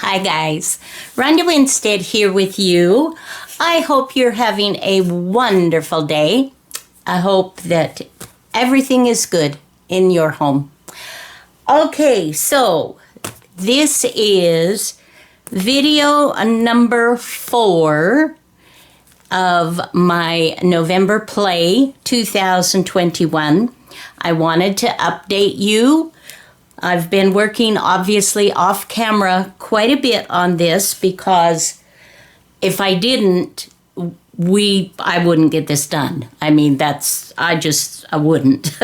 Hi guys, Ronda Winstead here with you. I hope you're having a wonderful day. I hope that everything is good in your home. Okay, so this is video number 4 of my November Play 2021. I wanted to update you. I've been working obviously off camera quite a bit on this because if I didn't, I wouldn't get this done. I mean, I wouldn't.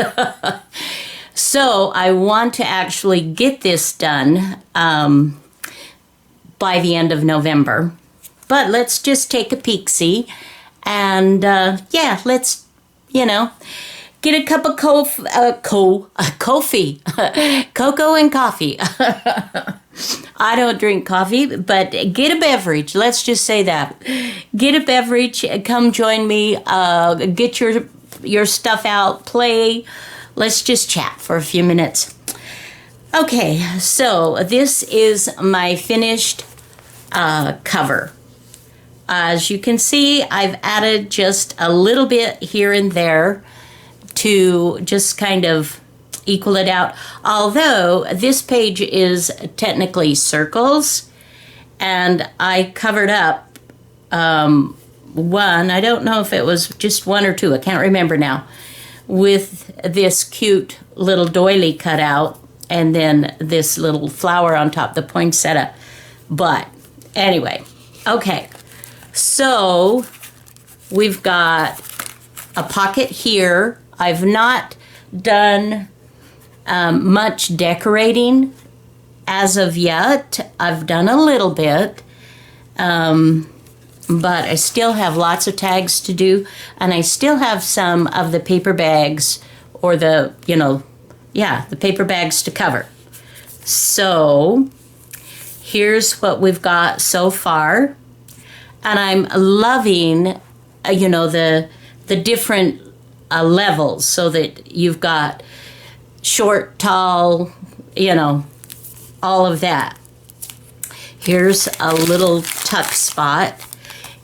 So I want to actually get this done by the end of November. But let's just take a peek-see and let's, get a cup of coffee, cocoa and coffee. I don't drink coffee, but get a beverage. Let's just say that. Get a beverage. Come join me. Get your stuff out. Play. Let's just chat for a few minutes. Okay, so this is my finished cover. As you can see, I've added just a little bit here and there to just kind of equal it out. Although this page is technically circles, and I covered up one, I don't know if it was just 1 or 2, I can't remember now, with this cute little doily cut out, and then this little flower on top, the poinsettia. But anyway, okay, so we've got a pocket here. I've not done much decorating as of yet. I've done a little bit, but I still have lots of tags to do, and I still have some of the paper bags, or the paper bags to cover. So here's what we've got so far, and I'm loving, the different levels, so that you've got short, tall, all of that. Here's a little tuck spot,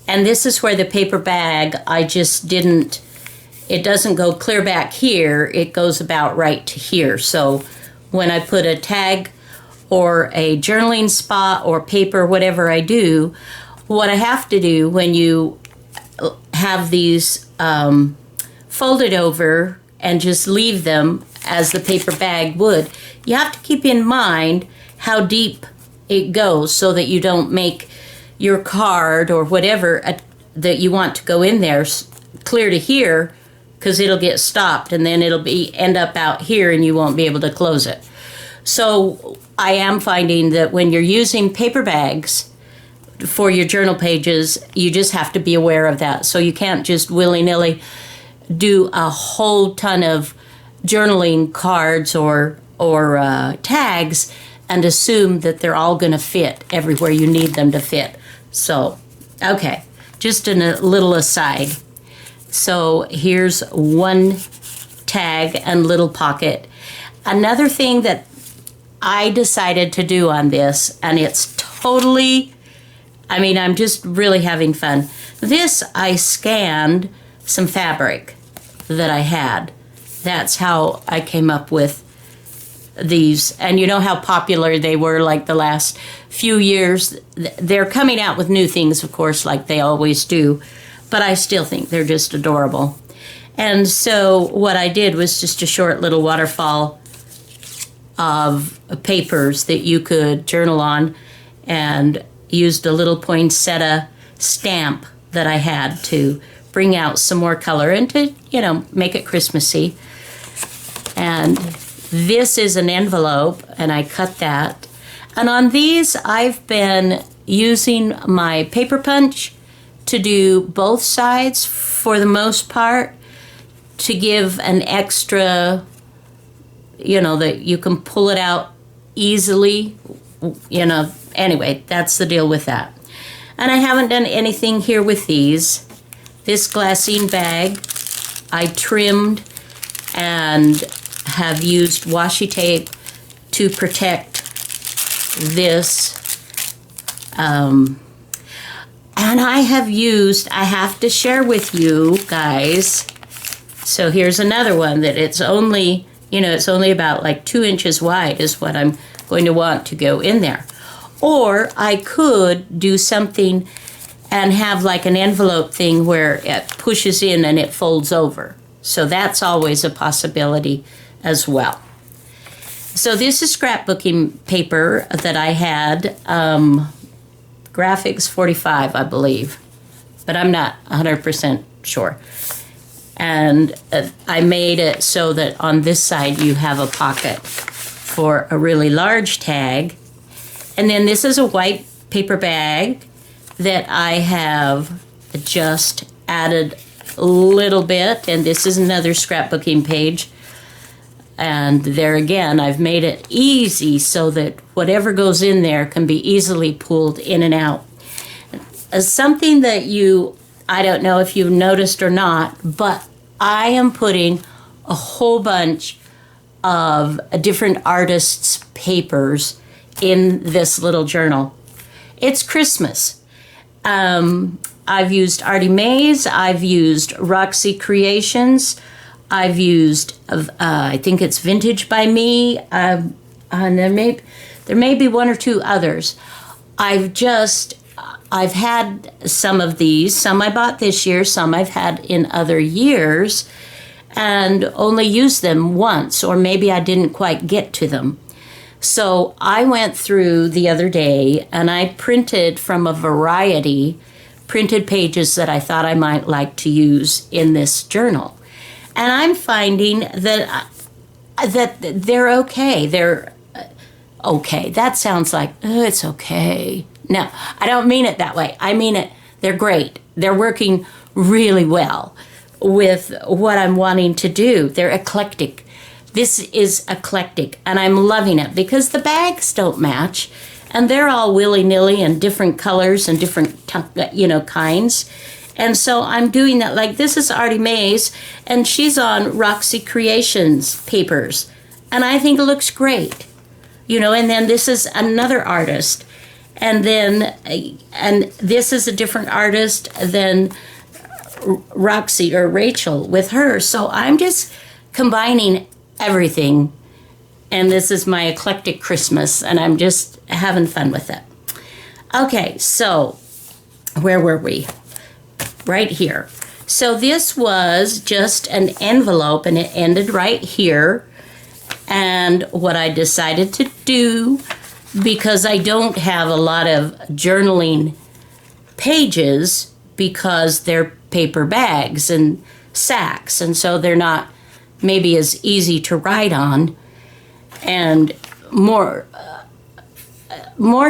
and this is where the paper bag, it doesn't go clear back here, it goes about right to here. So when I put a tag or a journaling spot or paper, whatever I do, what I have to do when you have these folded over and just leave them as the paper bag would, you have to keep in mind how deep it goes so that you don't make your card or whatever that you want to go in there clear to here, because it'll get stopped and then it'll end up out here and you won't be able to close it. So I am finding that when you're using paper bags for your journal pages, you just have to be aware of that. So you can't just willy-nilly do a whole ton of journaling cards or tags and assume that they're all going to fit everywhere you need them to fit. So, okay, just a little aside. So here's one tag and little pocket. Another thing that I decided to do on this, and it's totally, I'm just really having fun. This, I scanned some fabric that I had. That's how I came up with these. And you know how popular they were like the last few years. They're coming out with new things, of course, like they always do, but I still think they're just adorable. And so what I did was just a short little waterfall of papers that you could journal on, and used a little poinsettia stamp that I had to bring out some more color and to, make it Christmassy. And this is an envelope, and I cut that. And on these, I've been using my paper punch to do both sides for the most part, to give an extra, that you can pull it out easily, Anyway, that's the deal with that. And I haven't done anything here with these. This glassine bag, I trimmed and have used washi tape to protect this And I have to share with you guys. So here's another one that it's only about like 2 inches wide is what I'm going to want to go in there. Or I could do something and have like an envelope thing where it pushes in and it folds over. So that's always a possibility as well. So this is scrapbooking paper that I had, Graphics 45, I believe, but I'm not 100% sure. And I made it so that on this side you have a pocket for a really large tag. And then this is a white paper bag that I have just added a little bit, and this is another scrapbooking page. And there again, I've made it easy so that whatever goes in there can be easily pulled in and out. Something that I don't know if you've noticed or not, but I am putting a whole bunch of different artists' papers in this little journal. It's Christmas. I've used Artie Mae's, I've used Roxy Creations, I've used, I think it's Vintage by Me, and there may be 1 or 2 others. I've had some of these, some I bought this year, some I've had in other years, and only used them once, or maybe I didn't quite get to them. So I went through the other day and I printed from a variety, printed pages that I thought I might like to use in this journal. And I'm finding that they're okay. They're okay. That sounds like, oh, it's okay. No, I don't mean it that way. I mean it, they're great. They're working really well with what I'm wanting to do. They're eclectic. This is eclectic, and I'm loving it because the bags don't match, and they're all willy-nilly and different colors and different, kinds. And so I'm doing that. Like this is Artie Mae's, and she's on Roxy Creations papers, and I think it looks great. And then this is another artist, and this is a different artist than Roxy or Rachel with her. So I'm just combining everything, and this is my eclectic Christmas, and I'm just having fun with it. Okay, so where were we? Right here. So this was just an envelope, and it ended right here. And what I decided to do, because I don't have a lot of journaling pages, because they're paper bags and sacks, and so they're not maybe as easy to write on, and more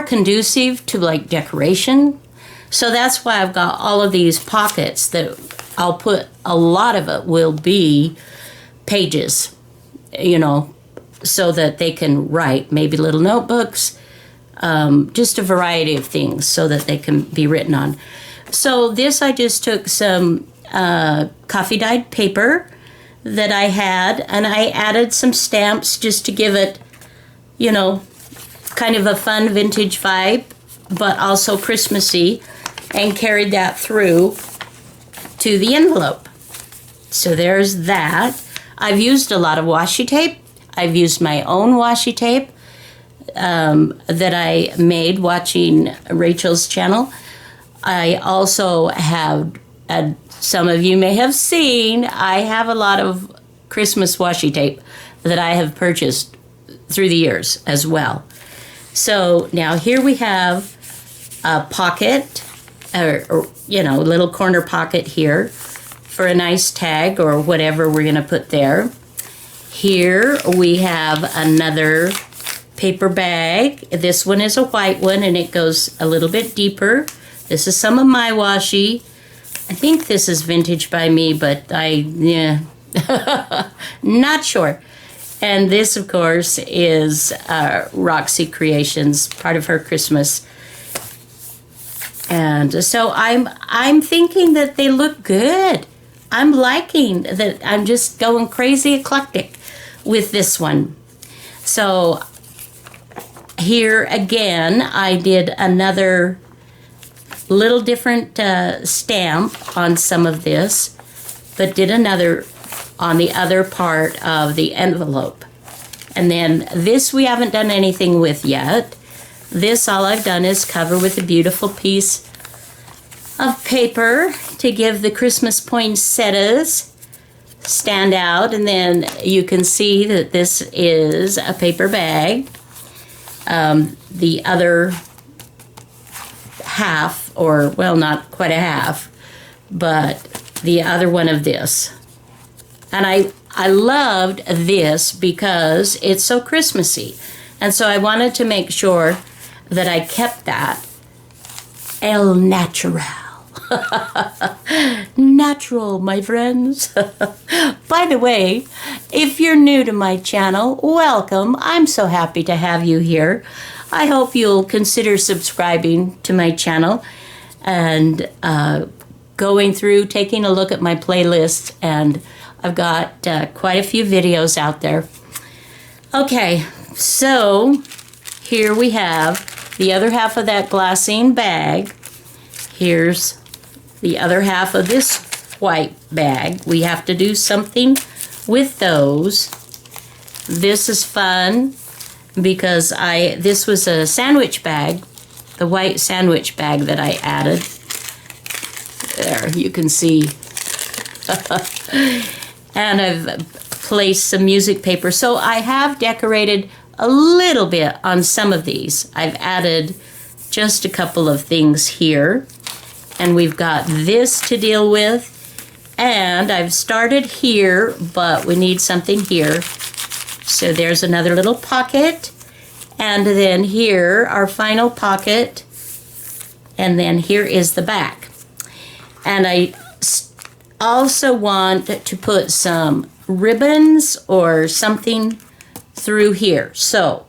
conducive to like decoration. So that's why I've got all of these pockets that I'll put, a lot of it will be pages, so that they can write, maybe little notebooks, just a variety of things so that they can be written on. So this, I just took some coffee dyed paper that I had, and I added some stamps just to give it, kind of a fun vintage vibe, but also Christmassy, and carried that through to the envelope. So there's that. I've used a lot of washi tape. I've used my own washi tape that I made watching Rachel's channel. I also have, some of you may have seen, I have a lot of Christmas washi tape that I have purchased through the years as well. So now here we have a pocket, or little corner pocket here for a nice tag or whatever we're going to put there. Here we have another paper bag. This one is a white one, and it goes a little bit deeper. This is some of my washi. I think this is Vintage by Me, but not sure. And this, of course, is Roxy Creations, part of her Christmas. And so I'm thinking that they look good. I'm liking that. I'm just going crazy eclectic with this one. So, Here again, I did another little different stamp on some of this, but did another on the other part of the envelope. And then this we haven't done anything with yet. This, all I've done is cover with a beautiful piece of paper to give the Christmas poinsettias stand out. And then you can see that this is a paper bag. The other half, or well, not quite a half, but the other one of this. And I loved this because it's so Christmassy. And so I wanted to make sure that I kept that el natural. Natural, my friends. By the way, if you're new to my channel, welcome. I'm so happy to have you here. I hope you'll consider subscribing to my channel and going through, taking a look at my playlist, and I've got quite a few videos out there. Okay, so here we have the other half of that glassine bag. Here's the other half of this white bag. We have to do something with those. This is fun because this was a sandwich bag, the white sandwich bag that I added. There, you can see. And I've placed some music paper. So I have decorated a little bit on some of these. I've added just a couple of things here. And we've got this to deal with. And I've started here, but we need something here. So there's another little pocket. And then here, our final pocket. And then here is the back. And I also want to put some ribbons or something through here. So,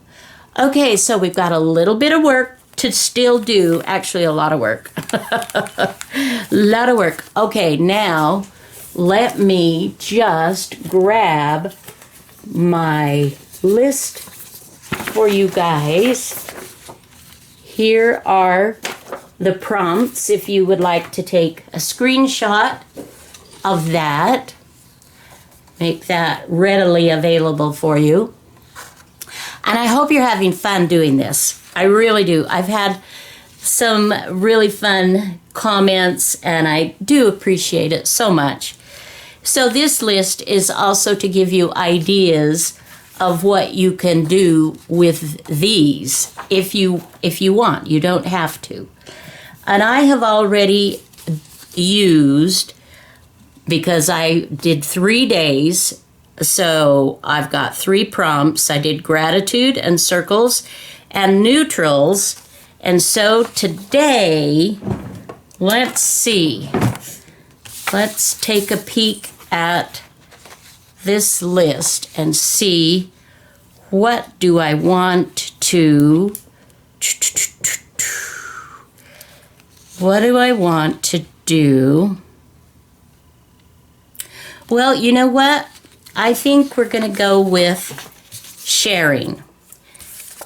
okay, so we've got a little bit of work to still do. Actually, a lot of work. A lot of work. Okay, now let me just grab my list for you guys. Here are the prompts if you would like to take a screenshot of that. Make that readily available for you. And I hope you're having fun doing this. I really do. I've had some really fun comments and I do appreciate it so much. So this list is also to give you ideas of what you can do with these if you want. You don't have to. And I have already used, because I did 3 days, so I've got 3 prompts. I did gratitude and circles and neutrals. And so today, let's see. Let's take a peek at this list and see what do I want to... What do I want to do? Well, you know what? I think we're going to go with sharing.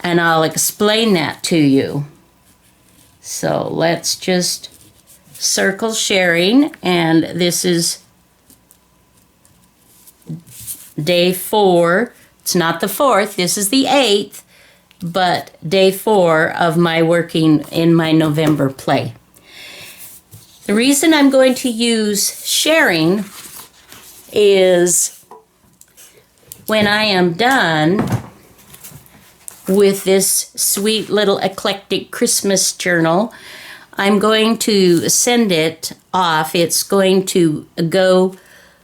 And I'll explain that to you. So let's just circle sharing. And this is day 4. It's not the 4th. This is the 8th. But day 4 of my working in my November play. The reason I'm going to use sharing is when I am done with this sweet little eclectic Christmas journal, I'm going to send it off. It's going to go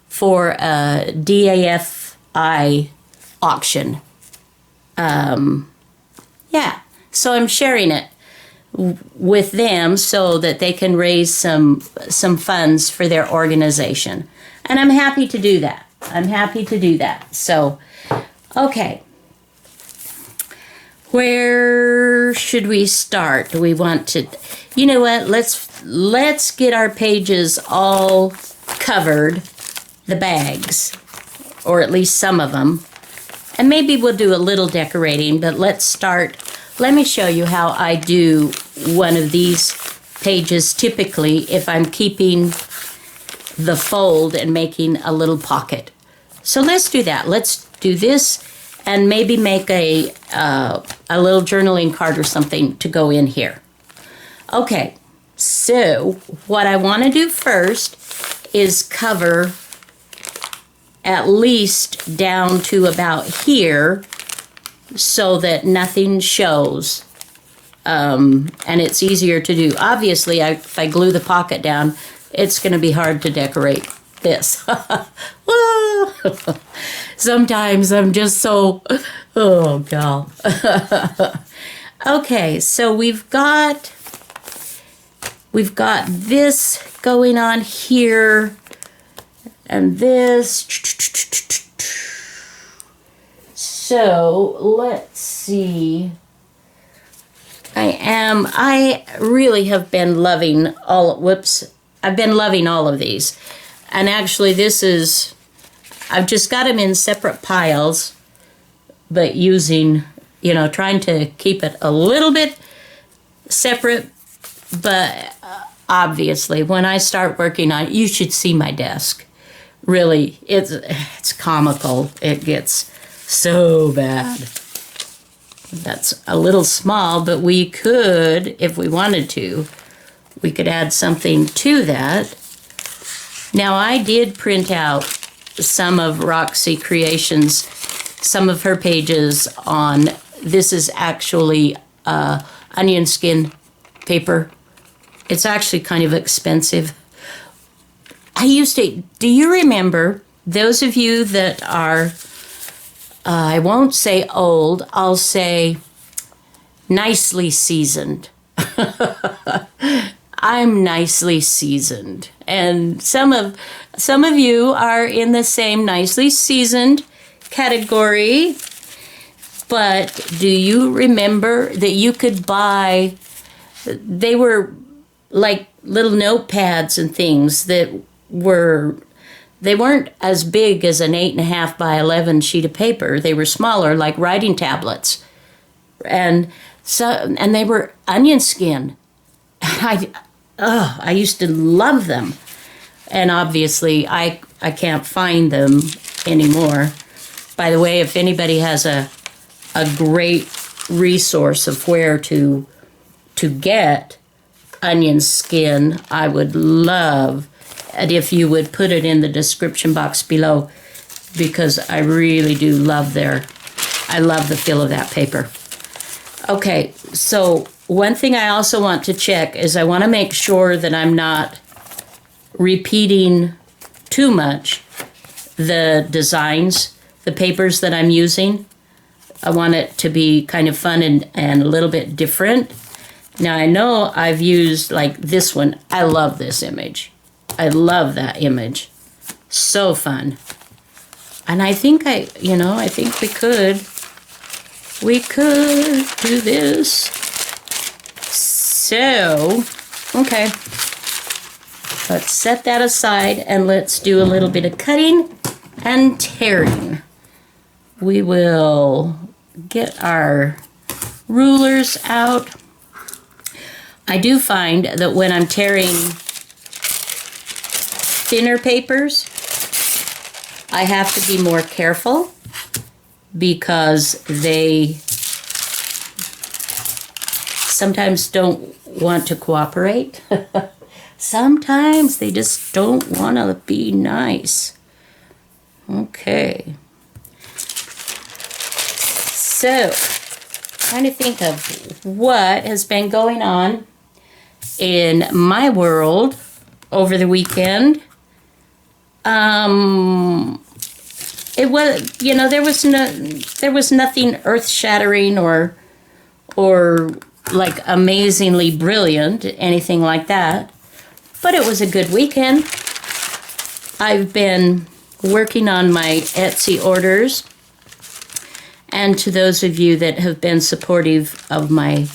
for a DAFI auction. Yeah, so I'm sharing it with them so that they can raise some funds for their organization. And I'm happy to do that. I'm happy to do that. So, okay. Where should we start? Do we want to... You know what? Let's get our pages all covered, the bags, or at least some of them. And maybe we'll do a little decorating, but let's start let me show you how I do one of these pages typically if I'm keeping the fold and making a little pocket. So let's do that. Let's do this and maybe make a little journaling card or something to go in here. Okay, so what I want to do first is cover at least down to about here so that nothing shows. And it's easier to do. Obviously, if I glue the pocket down, it's going to be hard to decorate this. Sometimes I'm just so, oh, gal. Okay, so we've got this going on here, and this. So let's see. I really have been loving I've been loving all of these. And actually I've just got them in separate piles, but using, trying to keep it a little bit separate. But obviously, when I start working on it, you should see my desk. Really, it's comical. It gets so bad. That's a little small, but we could, if we wanted to, we could add something to that. Now, I did print out some of Roxy Creations, some of her pages on, this is actually onion skin paper. It's actually kind of expensive. Do you remember, those of you that are, I won't say old, I'll say nicely seasoned. I'm nicely seasoned. And some of you are in the same nicely seasoned category. But do you remember that you could buy, they were like little notepads and things that they weren't as big as an 8.5 by 11 sheet of paper. They were smaller, like writing tablets. And they were onion skin. I used to love them. And obviously, I can't find them anymore. By the way, if anybody has a great resource of where to get onion skin, I would love it if you would put it in the description box below, because I really do love I love the feel of that paper. Okay, so one thing I also want to check is I want to make sure that I'm not repeating too much the designs, the papers that I'm using. I want it to be kind of fun and a little bit different. Now, I know I've used like this one. I love this image. I love that image. So fun. And I think I think we could do this. So, okay. Let's set that aside and let's do a little bit of cutting and tearing. We will get our rulers out. I do find that when I'm tearing thinner papers, I have to be more careful because they sometimes don't want to cooperate. Sometimes they just don't want to be nice. Okay. So, trying to think of what has been going on in my world over the weekend. It was, there was nothing earth-shattering or like amazingly brilliant, anything like that. But it was a good weekend. I've been working on my Etsy orders. And to those of you that have been supportive of my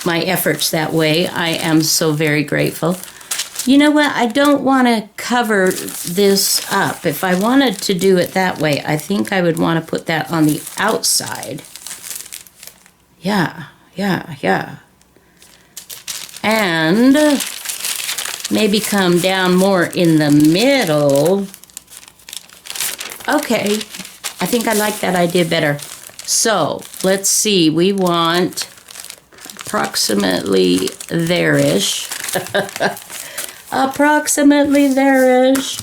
efforts that way, I am so very grateful. You know what? I don't want to cover this up. If I wanted to do it that way, I think I would want to put that on the outside. Yeah. And maybe come down more in the middle. Okay, I think I like that idea better. So, let's see, we want approximately there-ish. Approximately there-ish.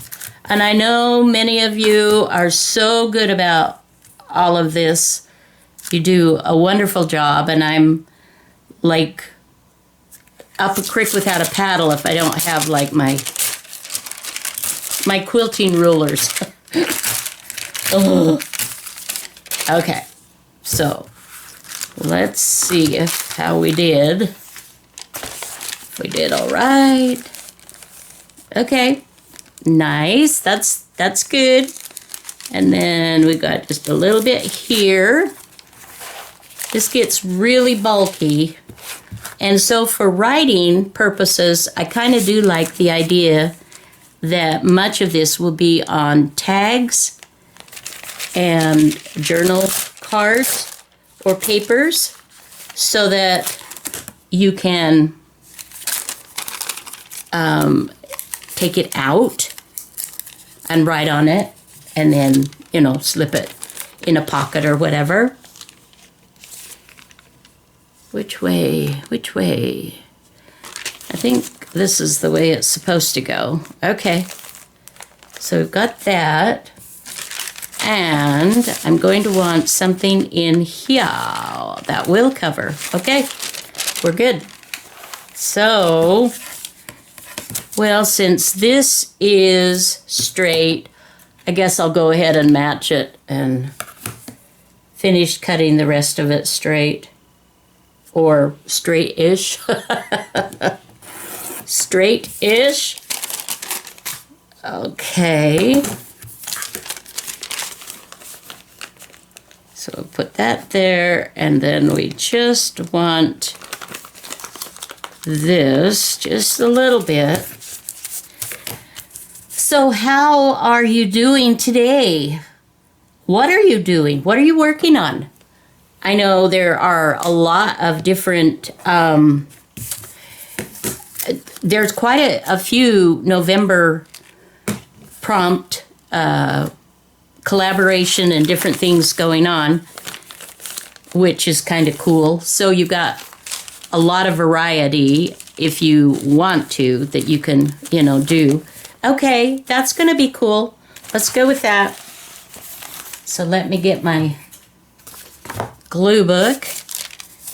And I know many of you are so good about all of this. You do a wonderful job, and I'm like up a creek without a paddle if I don't have like my quilting rulers. Ugh. Okay, so let's see how we did. If we did all right. Okay, nice. That's good. And then we got just a little bit here. This gets really bulky. And so for writing purposes, I kind of do like the idea that much of this will be on tags and journal cards or papers so that you can take it out and write on it and then, slip it in a pocket or whatever. Which way? I think this is the way it's supposed to go. Okay. So we've got that. And I'm going to want something in here that will cover. Okay. We're good. So, well, since this is straight, I guess I'll go ahead and match it and finish cutting the rest of it straight. Or straight-ish. Straight-ish. Okay. So we'll put that there, and then we just want this just a little bit. So how are you doing today? What are you doing? What are you working on? I know there are a lot of different, there's quite a few November prompt collaboration and different things going on, which is kind of cool. So you've got a lot of variety if you want to that you can, do. Okay, that's going to be cool. Let's go with that. So let me get my glue book,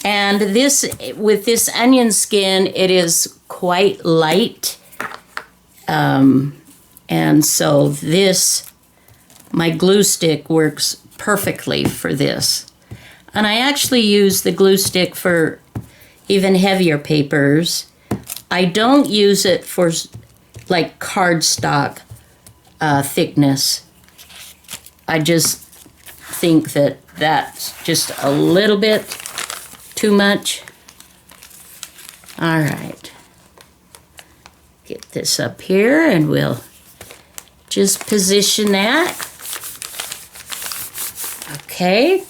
and this, with this onion skin, it is quite light, and so this, my glue stick works perfectly for this. And I actually use the glue stick for even heavier papers. I don't use it for like cardstock thickness. I just think that that's just a little bit too much. All right. Get this up here and we'll just position that. Okay.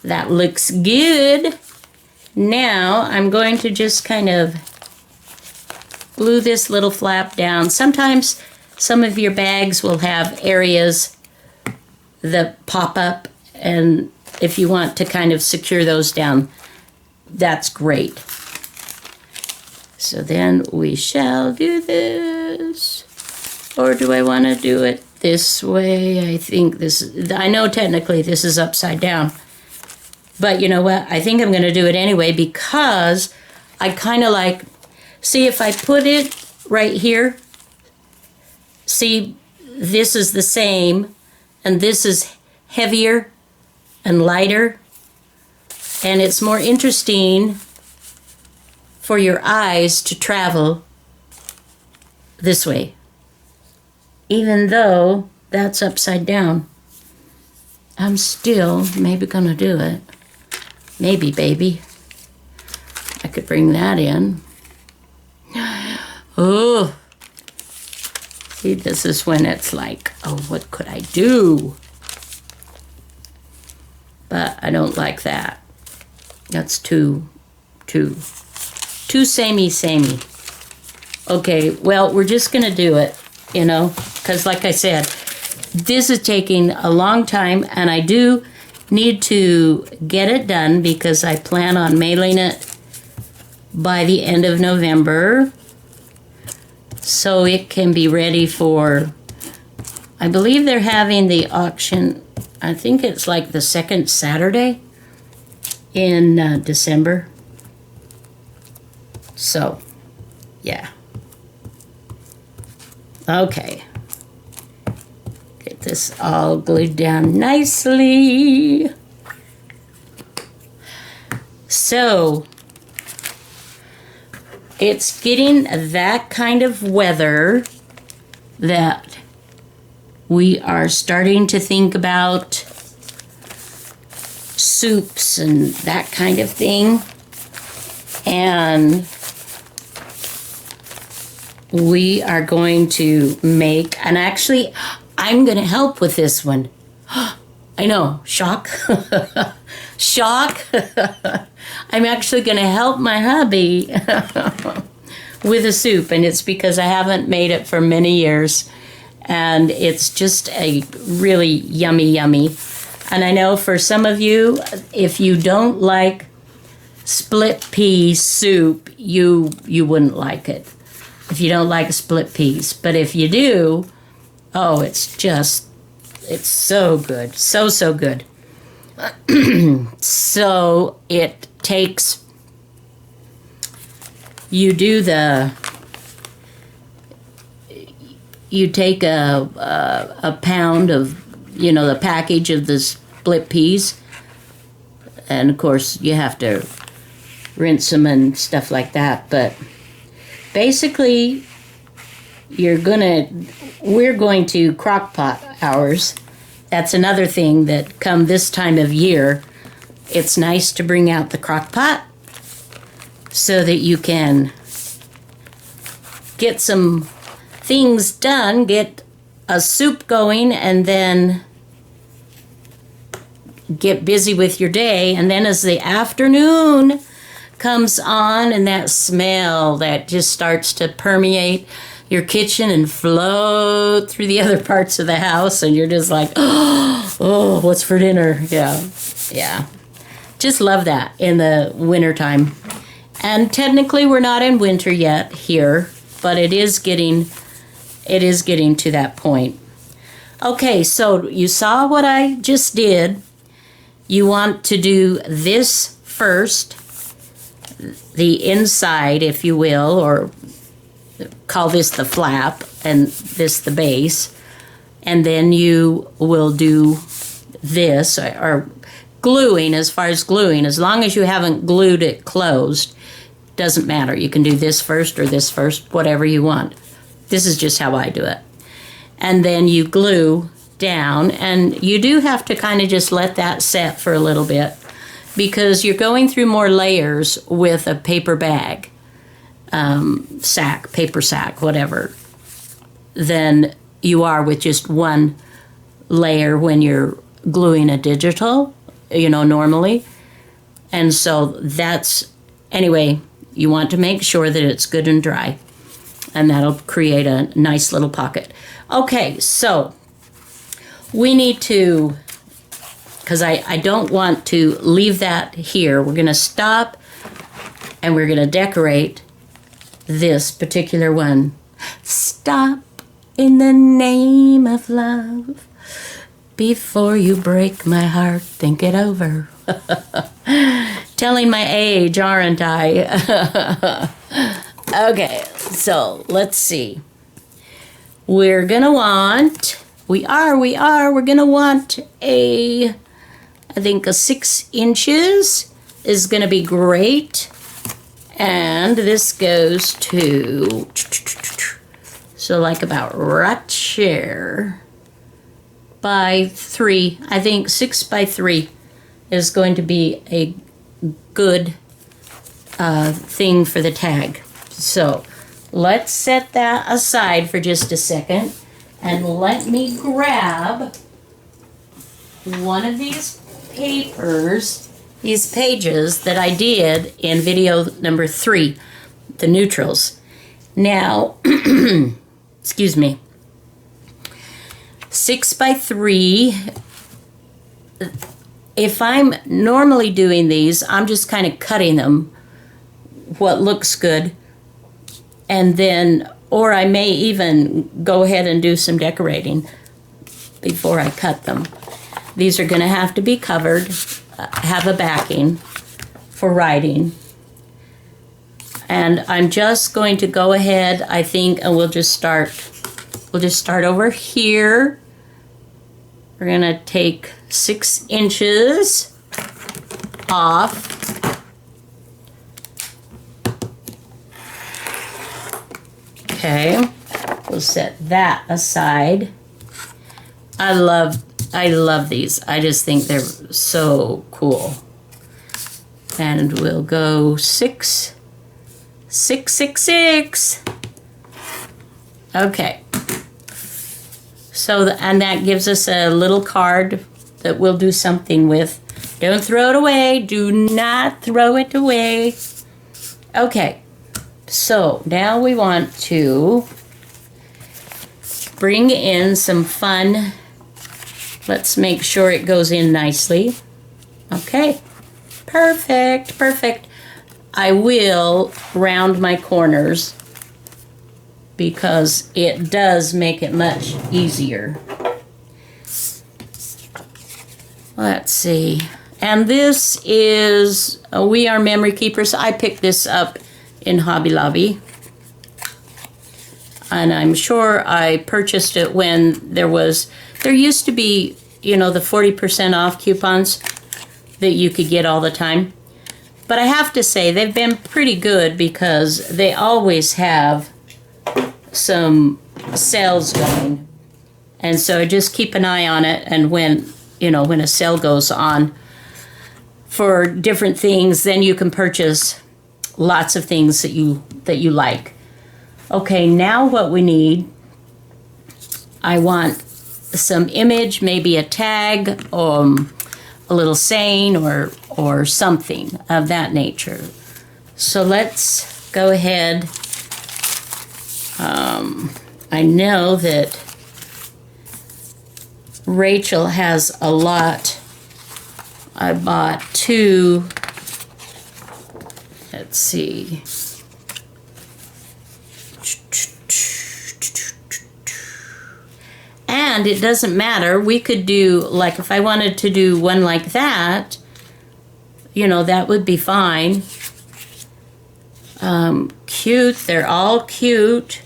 That looks good. Now I'm going to just kind of glue this little flap down. Sometimes some of your bags will have areas that pop up, and if you want to kind of secure those down, that's great. So then we shall do this. Or do I want to do it this way? I think this, I know technically this is upside down, but you know what? I think I'm going to do it anyway because I kind of like, see if I put it right here, see this is the same, and this is heavier and lighter, and it's more interesting for your eyes to travel this way, even though that's upside down. I'm still maybe gonna do it. Maybe, baby. I could bring that in. Oh, see, this is when it's like, oh, what could I do? But I don't like that. That's too samey. Okay, well, we're just going to do it, you know, because like I said, this is taking a long time, and I do need to get it done because I plan on mailing it by the end of November so it can be ready for, I believe they're having the auction, I think it's like the second Saturday in December. So, yeah. Okay. Get this all glued down nicely. So, it's getting that kind of weather that we are starting to think about soups and that kind of thing. And we are going to make, and actually, I'm going to help with this one. I know, shock. Shock. I'm actually going to help my hubby with a soup, and it's because I haven't made it for many years, and it's just a really yummy. And I know for some of you, if you don't like split pea soup, you wouldn't like it. If you don't like split peas. But if you do, oh, it's so good. So good. So it takes, you take a pound of, you know, the package of the split peas. And of course you have to rinse them and stuff like that. But basically, we're going to crock pot ours. That's another thing that come this time of year, it's nice to bring out the crock pot so that you can get some things done, get a soup going, and then get busy with your day. And then as the afternoon comes on and that smell that just starts to permeate your kitchen and float through the other parts of the house, and you're just like, oh, what's for dinner? Yeah. Just love that in the wintertime. And technically we're not in winter yet here, but it is getting to that point. Okay, so you saw what I just did. You want to do this first, the inside, if you will, or call this the flap and this the base, and then you will do this, or gluing. As far as gluing, as long as you haven't glued it closed, doesn't matter. You can do this first or this first, whatever you want. This is just how I do it. And then you glue down, and you do have to kind of just let that set for a little bit because you're going through more layers with a paper bag, sack, paper sack, whatever, than you are with just one layer when you're gluing a digital, normally. And so anyway, you want to make sure that it's good and dry, and that'll create a nice little pocket. Okay, so we need to, because I don't want to leave that here. We're going to stop and we're going to decorate this particular one. Stop in the name of love. Before you break my heart, think it over. Telling my age, aren't I? Okay, so let's see. We're going to want, we're going to want I think a 6 inches is going to be great. And this goes to, so like about right here by 3. I think 6 by 3 is going to be a good thing for the tag. So let's set that aside for just a second, and let me grab one of these papers these pages that I did in video number 3, the neutrals. Now, excuse me, 6 by 3. If I'm normally doing these, I'm just kind of cutting them what looks good, and then, or I may even go ahead and do some decorating before I cut them. These are going to have to be covered, have a backing for writing. And I'm just going to go ahead, I think, and we'll just start over here. We're going to take 6 inches off. Okay, we'll set that aside. I love these. I just think they're so cool. And we'll go 6, 6, 6, 6. Okay. So, and that gives us a little card that we'll do something with. Don't throw it away. Do not throw it away. Okay. So now we want to bring in some fun. Let's make sure it goes in nicely. Okay. Perfect. Perfect. I will round my corners because it does make it much easier. Let's see. And this is, We Are Memory Keepers. I picked this up in Hobby Lobby. And I'm sure I purchased it when there used to be, you know, the 40% off coupons that you could get all the time. But I have to say, they've been pretty good because they always have some sales going. And so just keep an eye on it, and when a sale goes on for different things, then you can purchase lots of things that you like. Okay, now what we need, I want some image, maybe a tag, a little saying or something of that nature. So let's go ahead. I know that Rachel has a lot. I bought 2. Let's see. And it doesn't matter. We could do, like, if I wanted to do one like that, you know, that would be fine. Cute. They're all cute.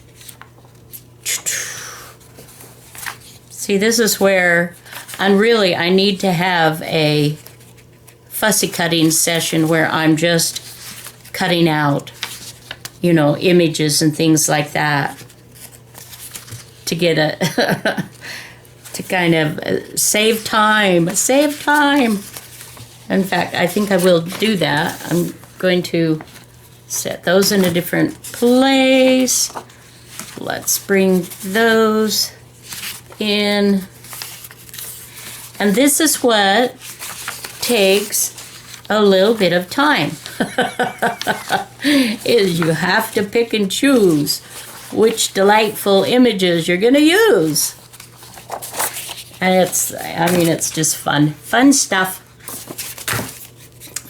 See, this is where, and really, I need to have a fussy cutting session where I'm just cutting out, you know, images and things like that to get to kind of save time. In fact, I think I will do that. I'm going to set those in a different place. Let's bring those in. And this is what takes a little bit of time. Is you have to pick and choose which delightful images you're going to use. And it's just fun stuff.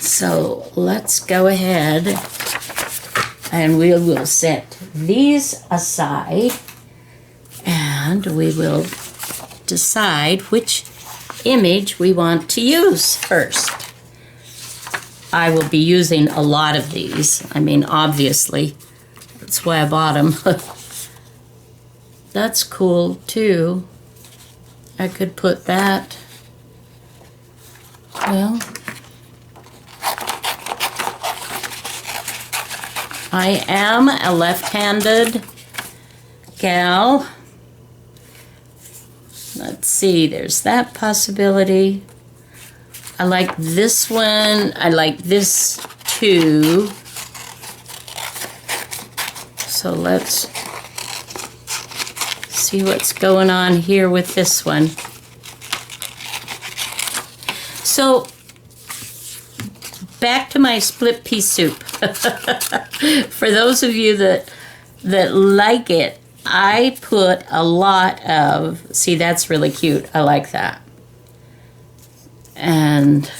So let's go ahead and we will set these aside, and we will decide which image we want to use first. I will be using a lot of these. I mean, obviously, that's why I bought them. That's cool too. I could put that, well, I am a left-handed gal. Let's see, there's that possibility. I like this one. I like this too. So let's see what's going on here with this one. So back to my split pea soup. For those of you that like it, I put a lot of, see, that's really cute. I like that. And,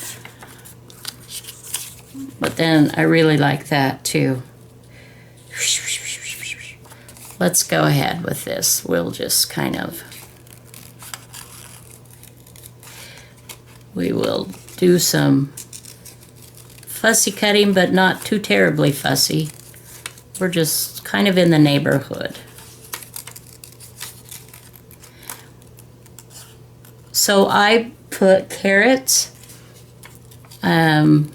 but then I really like that too. Let's go ahead with this. We'll just kind of, we will do some fussy cutting, but not too terribly fussy. We're just kind of in the neighborhood. So I put carrots and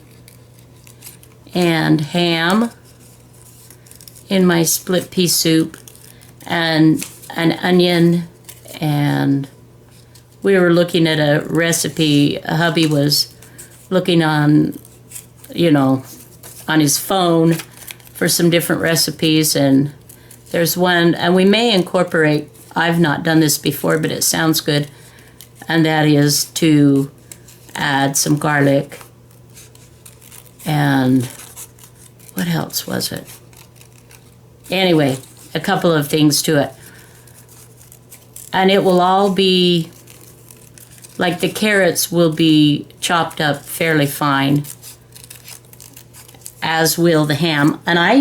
ham in my split pea soup, and an onion, and we were looking at a recipe. Hubby was looking on, you know, on his phone for some different recipes, and there's one, and we may incorporate, I've not done this before, but it sounds good, and that is to add some garlic, and what else was it? Anyway, a couple of things to it. And it will all be, like the carrots will be chopped up fairly fine, as will the ham. And I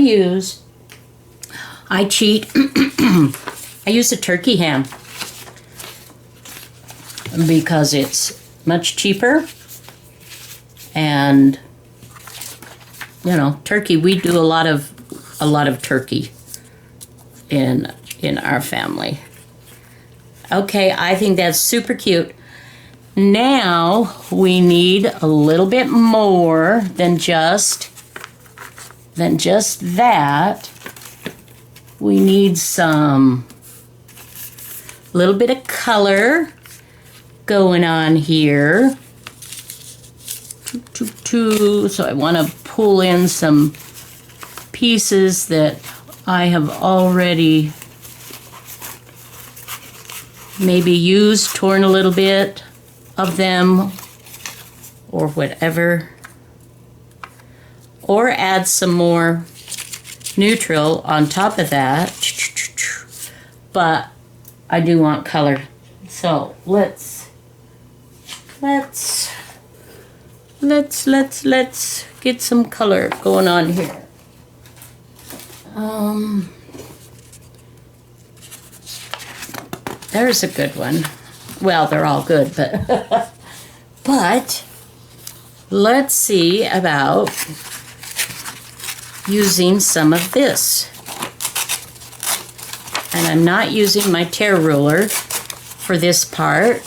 cheat, I use a turkey ham because it's much cheaper. And, you know, turkey, we do a lot of turkey in our family. Okay, I think that's super cute. Now we need a little bit more than just that. We need some little bit of color going on here. So I want to pull in some pieces that I have already maybe used, torn a little bit of them or whatever, or add some more neutral on top of that, but I do want color. So let's get some color going on here. There's a good one. Well, they're all good, but but let's see about using some of this. And I'm not using my tear ruler for this part.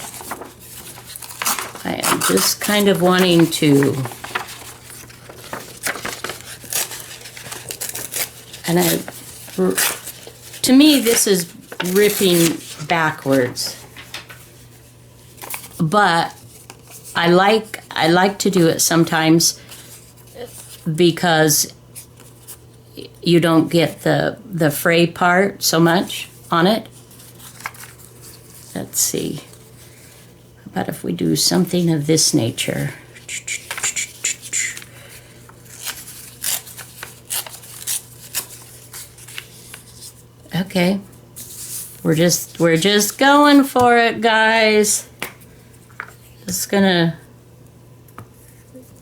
I am just kind of wanting to, and to me this is ripping backwards, but I like to do it sometimes because you don't get the fray part so much on it. Let's see. How about if we do something of this nature? Okay. We're just going for it, guys. Just gonna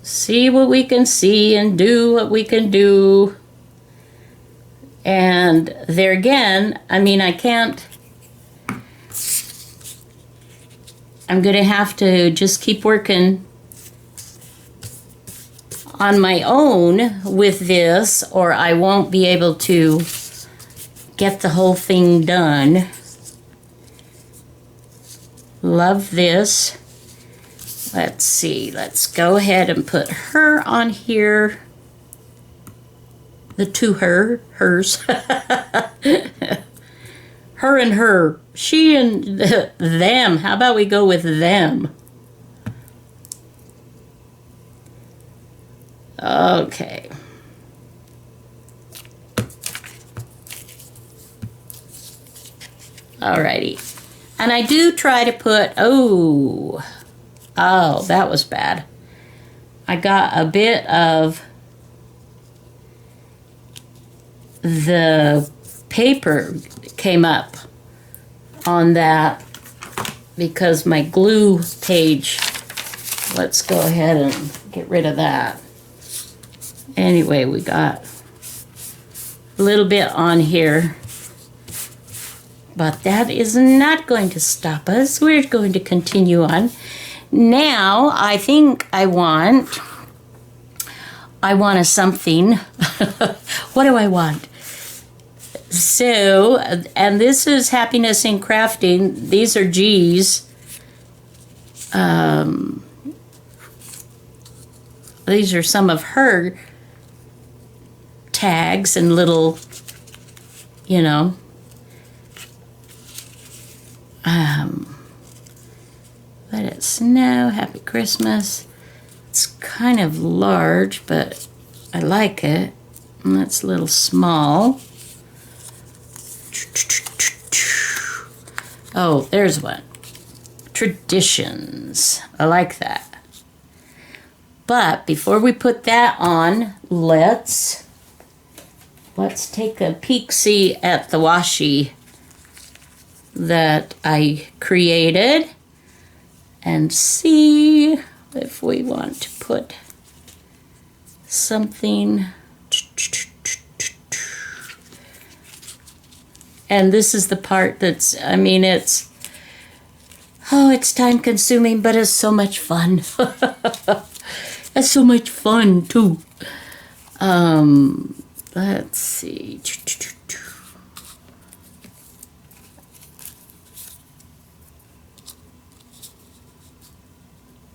see what we can see and do what we can do. And there again, I mean, I can't, I'm gonna have to just keep working on my own with this, or I won't be able to get the whole thing done. Love this. Let's see, let's go ahead and put her on here. The two hers. Her and her. She and them. How about we go with them? Okay. Alrighty. And I do try to put, oh, that was bad. I got a bit of the paper came up on that because my glue page, let's go ahead and get rid of that. Anyway, we got a little bit on here, but that is not going to stop us. We're going to continue on. Now, I think I want a something. What do I want? So, and this is Happiness in Crafting. These are G's. These are some of her tags and little, you know, let it snow, Happy Christmas. It's kind of large, but I like it. And that's a little small. Oh, there's one. Traditions. I like that. But before we put that on, let's take a peek-see at the washi that I created and see if we want to put something. And this is the part that's, I mean, it's time consuming, but it's so much fun. It's so much fun too. Let's see.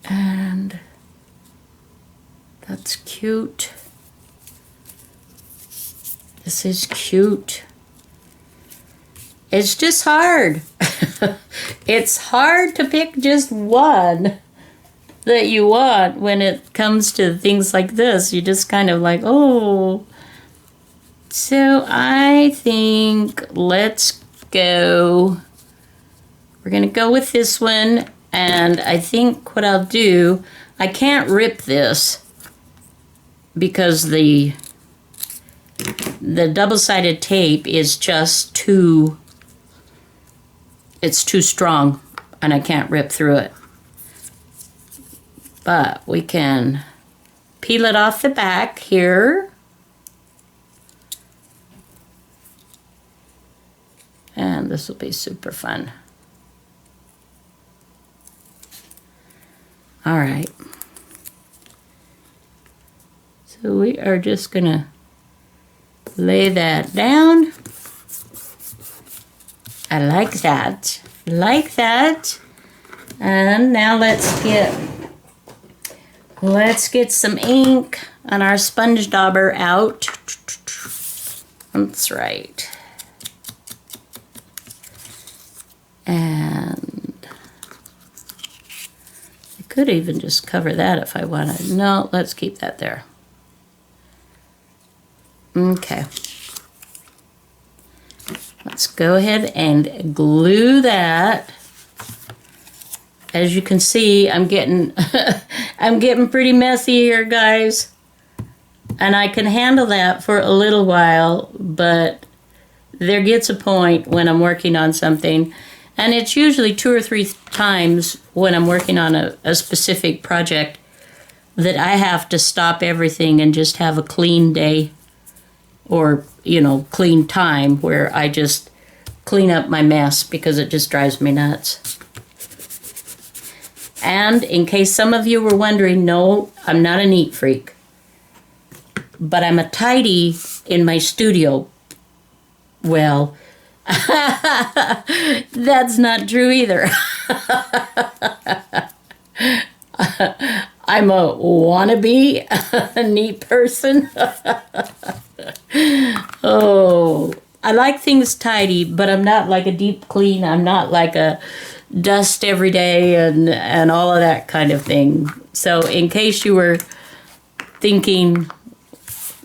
And that's cute. This is cute. It's just hard. It's hard to pick just one that you want when it comes to things like this. You just kind of like, oh. So I think let's go. We're going to go with this one. And I think what I'll do, I can't rip this because the double-sided tape is just too, it's too strong and I can't rip through it. But we can peel it off the back here. And this will be super fun. All right. So we are just gonna lay that down. I like that. Like that. And now let's get some ink on our sponge dauber out. That's right. And I could even just cover that if I wanted. No, let's keep that there. Okay. Let's go ahead and glue that. As you can see, I'm getting I'm getting pretty messy here, guys. And I can handle that for a little while, but there gets a point when I'm working on something, and it's usually 2 or 3 times when I'm working on a specific project that I have to stop everything and just have a clean day, or, you know, clean time where I just clean up my mess because it just drives me nuts. And in case some of you were wondering, no, I'm not a neat freak, but I'm a tidy in my studio. Well, that's not true either. I'm a wannabe neat person. Oh, I like things tidy, but I'm not like a deep clean. I'm not like a dust every day and all of that kind of thing. So in case you were thinking,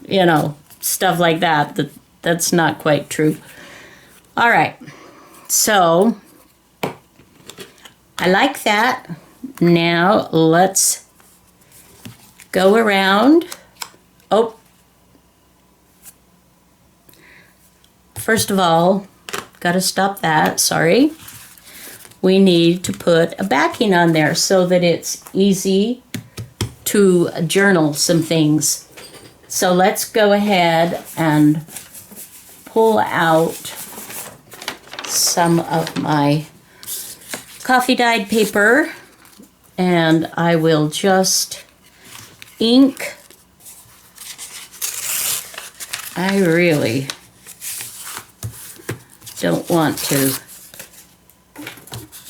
you know, stuff like that, that's not quite true. All right, so I like that. Now let's go around. Oh, first of all, got to stop that, sorry. We need to put a backing on there so that it's easy to journal some things. So let's go ahead and pull out some of my coffee dyed paper, and I will just ink. I really don't want to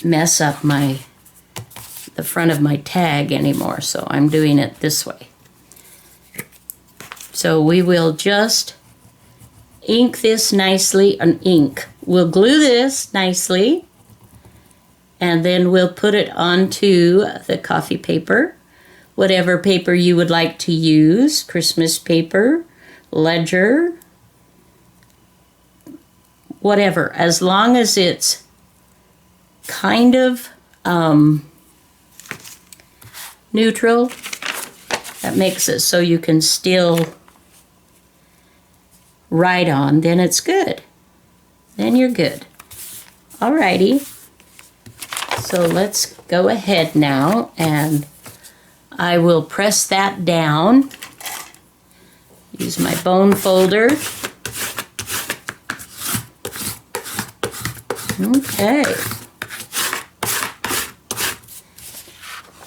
mess up the front of my tag anymore, so I'm doing it this way. So we will just ink this nicely, We'll glue this nicely, and then we'll put it onto the coffee paper, whatever paper you would like to use, Christmas paper, ledger, whatever, as long as it's kind of neutral. That makes it so you can still write on, then it's good. Then you're good. Alrighty. So let's go ahead now, and I will press that down. Use my bone folder. Okay.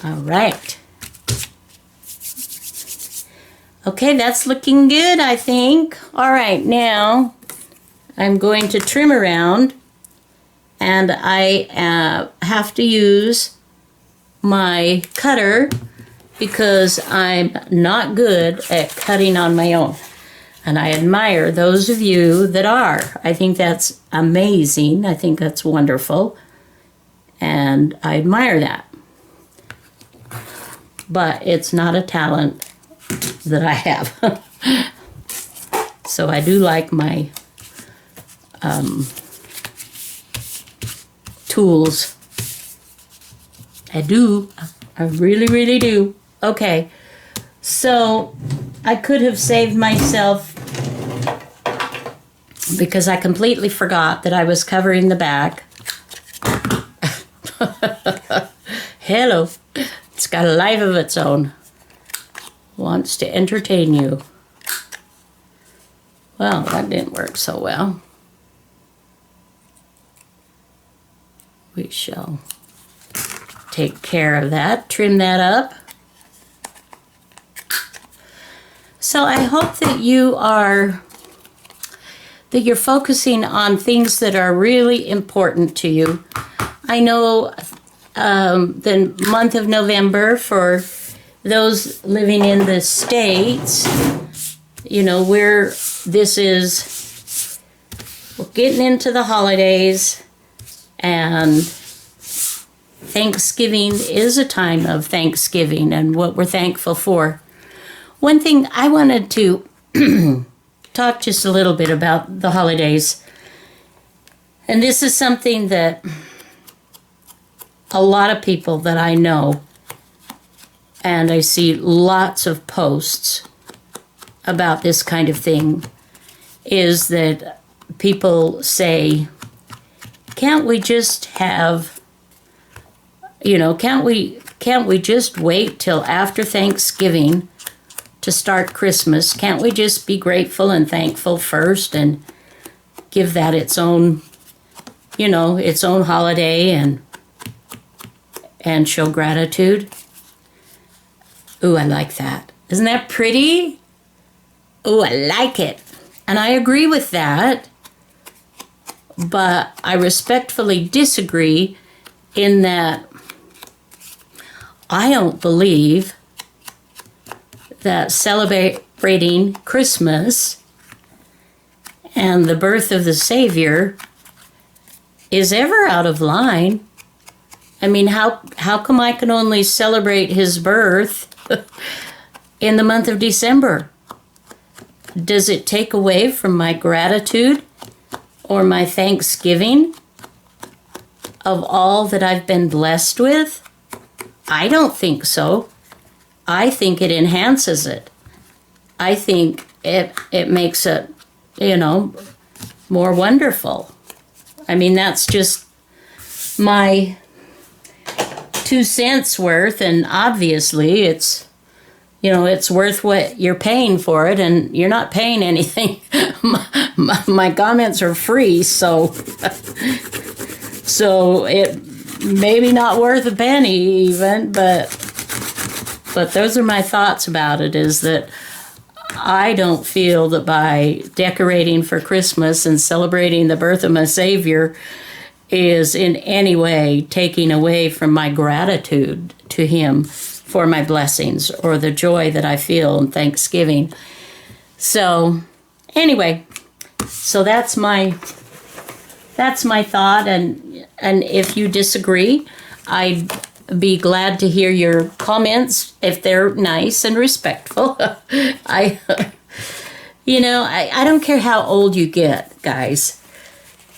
All right. Okay, that's looking good, I think. All right, now I'm going to trim around, and I have to use my cutter because I'm not good at cutting on my own. And I admire those of you that are. I think that's amazing. I think that's wonderful. And I admire that. But it's not a talent that I have. So I do like my tools. I do. I really, really do. Okay. So I could have saved myself, because I completely forgot that I was covering the back. Hello. It's got a life of its own. Wants to entertain you. Well, that didn't work so well. We shall take care of that. Trim that up. So I hope that you're focusing on things that are really important to you. I know the month of November, for those living in the States, you know, we're getting into the holidays, and Thanksgiving is a time of thanksgiving and what we're thankful for. One thing I wanted to talk just a little bit about the holidays, and this is something that a lot of people that I know, and I see lots of posts about this kind of thing, is that people say, can't we just have, can't we just wait till after Thanksgiving to start Christmas? Can't we just be grateful and thankful first and give that its own, its own holiday and show gratitude? Ooh, I like that. Isn't that pretty? Ooh, I like it. And I agree with that, but I respectfully disagree in that I don't believe that celebrating Christmas and the birth of the Savior is ever out of line. I mean, how come I can only celebrate his birth in the month of December? Does it take away from my gratitude or my thanksgiving of all that I've been blessed with? I don't think so. I think it enhances it. I think it makes it, you know, more wonderful. I mean, that's just my 2 cents worth, and obviously it's, you know, it's worth what you're paying for it, and you're not paying anything. my comments are free, so so it maybe not worth a penny even, but those are my thoughts about it, is that I don't feel that by decorating for Christmas and celebrating the birth of my Savior is in any way taking away from my gratitude to Him for my blessings or the joy that I feel in Thanksgiving. So anyway, so that's my thought, and if you disagree, I'd be glad to hear your comments if they're nice and respectful. I don't care how old you get, guys.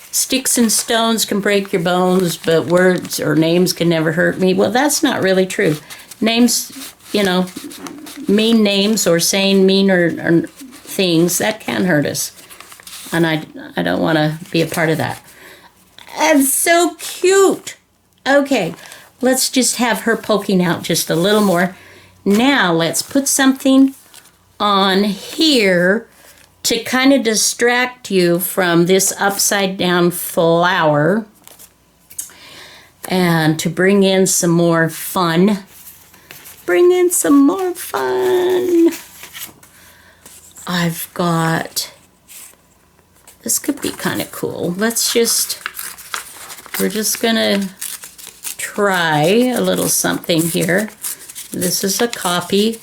Sticks and stones can break your bones, but words or names can never hurt me. Well, that's not really true. Names, mean names or saying mean or things, that can hurt us. And I don't want to be a part of that. That's so cute. Okay, let's just have her poking out just a little more. Now let's put something on here to kind of distract you from this upside down flower and to bring in some more fun. Bring in some more fun. I've got, this could be kind of cool. We're just gonna try a little something here. This is a copy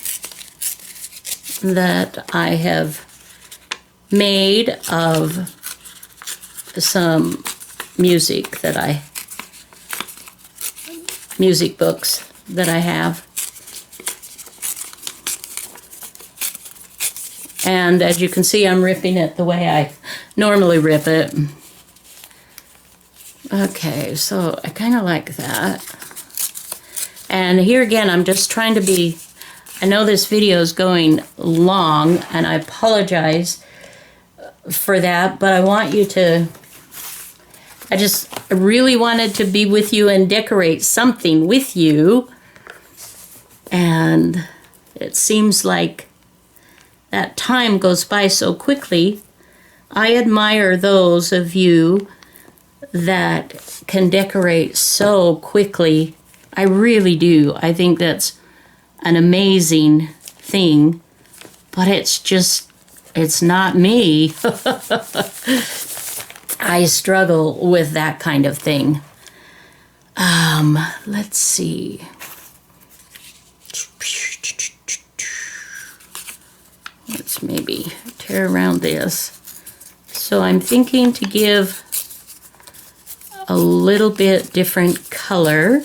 that I have made of some music books that I have. And as you can see, I'm ripping it the way I normally rip it. Okay, so I kind of like that. And here again, I'm just trying to be, I know this video is going long, and I apologize for that, but I want you to, I really wanted to be with you and decorate something with you. And it seems like that time goes by so quickly. I admire those of you that can decorate so quickly. I really do. I think that's an amazing thing, but it's not me. I struggle with that kind of thing. Let's see. Let's maybe tear around this. So I'm thinking to give a little bit different color.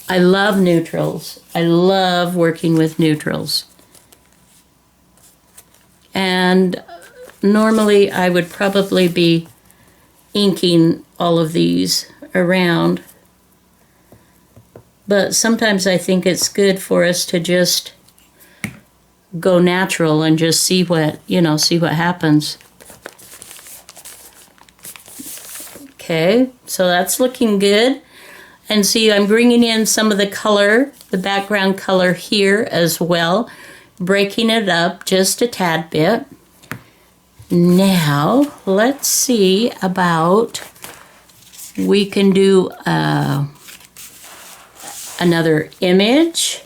I love neutrals. I love working with neutrals. And normally I would probably be inking all of these around. But sometimes I think it's good for us to just go natural and just see what happens. Okay, so that's looking good. And see, I'm bringing in some of the color, the background color here as well, breaking it up just a tad bit. Now, let's see about, we can do another image.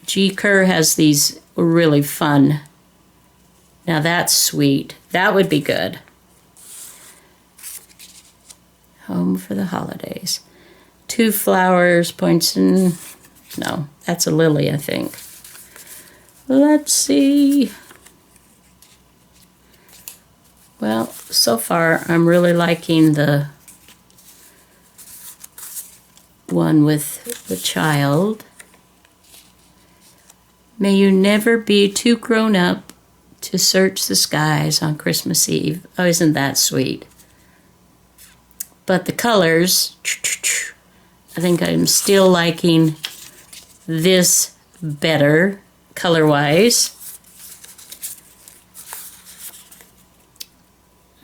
G. Kerr has these really fun. Now that's sweet. That would be good. Home for the holidays. 2 flowers, points in, no, that's a lily, I think. Let's see. Well, so far I'm really liking the one with the child. May you never be too grown up to search the skies on Christmas Eve. Oh, isn't that sweet? But the colors, I think I'm still liking this better color-wise.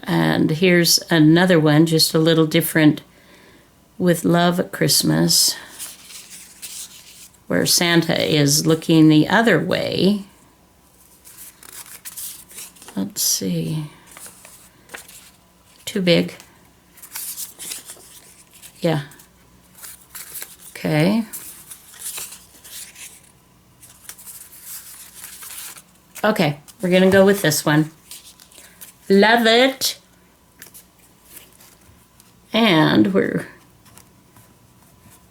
And here's another one, just a little different, with Love at Christmas, where Santa is looking the other way. Let's see. Too big. Yeah. Okay. Okay, we're gonna go with this one. Love it. And we're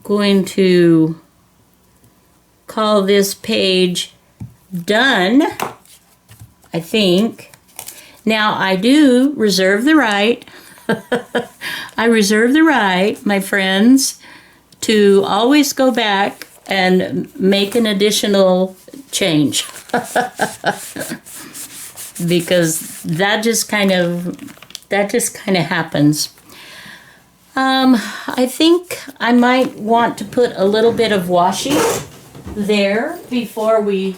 going to call this page done, I think. Now, I do reserve the right, I reserve the right, my friends, to always go back and make an additional change. Because that just kind of happens. I think I might want to put a little bit of washi there before we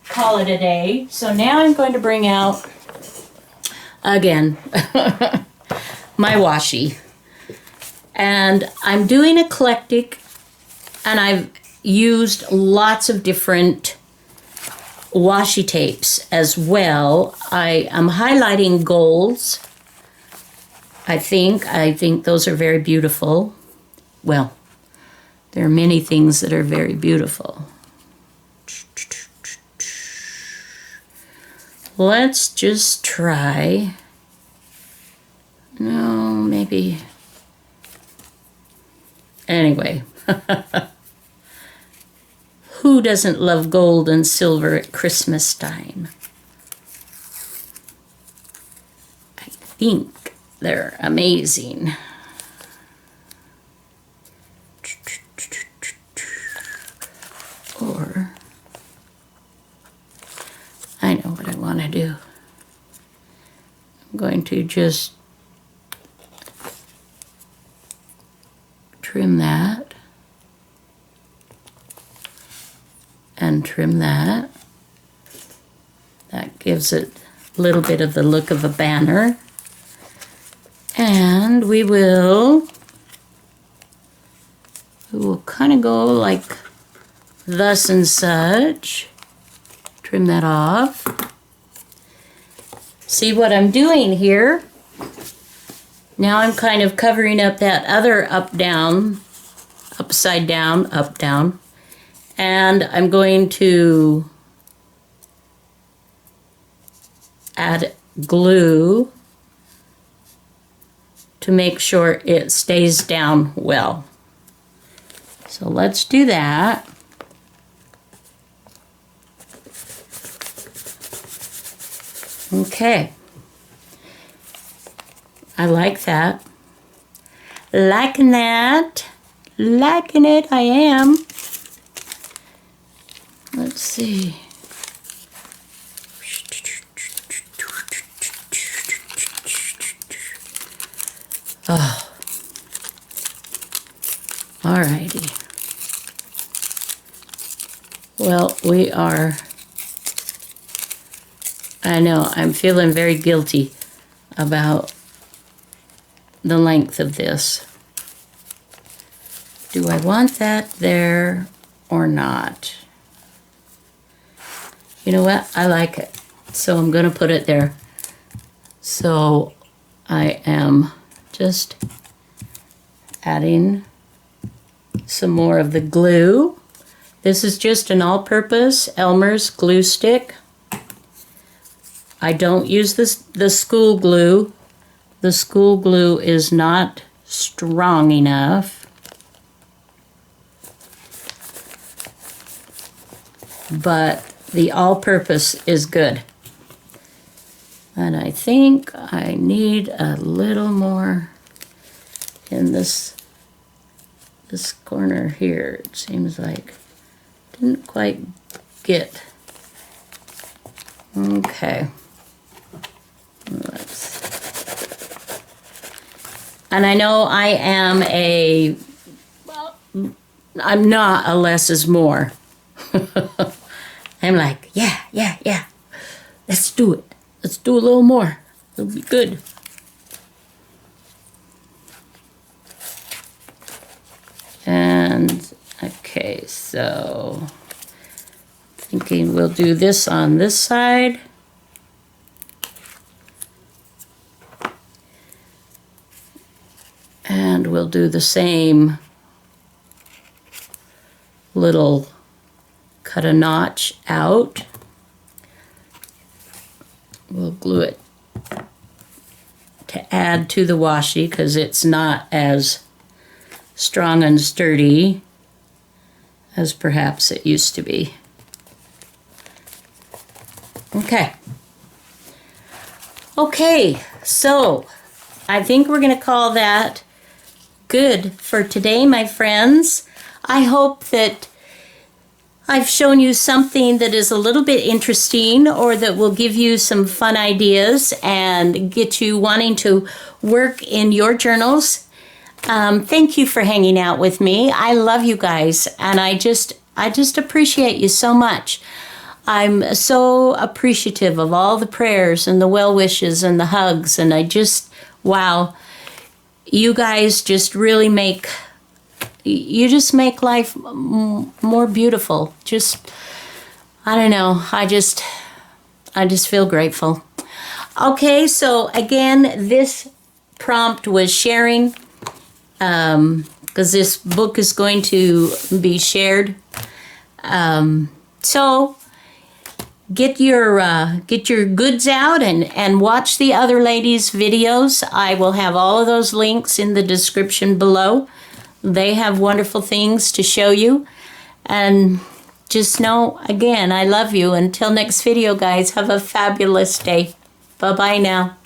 call it a day. So now I'm going to bring out, again, my washi. And I'm doing eclectic, and I've used lots of different washi tapes as well. I am highlighting golds. I think those are very beautiful. Well, there are many things that are very beautiful. Let's just try. No, maybe. Anyway. Who doesn't love gold and silver at Christmas time? I think they're amazing. Or, I know what I want to do. I'm going to just trim that. And trim that. That gives it a little bit of the look of a banner. And we will kind of go like thus and such. Trim that off. See what I'm doing here? Now I'm kind of covering up that other up, down, upside down, up, down. And I'm going to add glue to make sure it stays down well. So let's do that. Okay. I like that. Liking that. Liking it, I am. Let's see. Oh. Alrighty. Well, we are, I know, I'm feeling very guilty about the length of this. Do I want that there or not? You know what? I like it. So I'm going to put it there. So I am just adding some more of the glue. This is just an all-purpose Elmer's glue stick. I don't use the school glue. The school glue is not strong enough. But the all-purpose is good. And I think I need a little more in this corner here. It seems like didn't quite get. Okay. And I know I am I'm not a less is more. I'm like, yeah. Let's do it. Let's do a little more. It'll be good. And, okay, so thinking we'll do this on this side. And we'll do the same little, cut a notch out. We'll glue it to add to the washi because it's not as strong and sturdy as perhaps it used to be. Okay. Okay, so I think we're going to call that good for today, my friends. I hope that I've shown you something that is a little bit interesting or that will give you some fun ideas and get you wanting to work in your journals. Thank you for hanging out with me. I love you guys, and I just appreciate you so much. I'm so appreciative of all the prayers and the well wishes and the hugs, and wow, you guys just really make life more beautiful. I don't know, I just feel grateful. Okay, so again, this prompt was sharing, because this book is going to be shared. So get your goods out and watch the other ladies' videos. I will have all of those links in the description below. They have wonderful things to show you. And just know, again, I love you. Until next video, guys, have a fabulous day. Bye-bye now.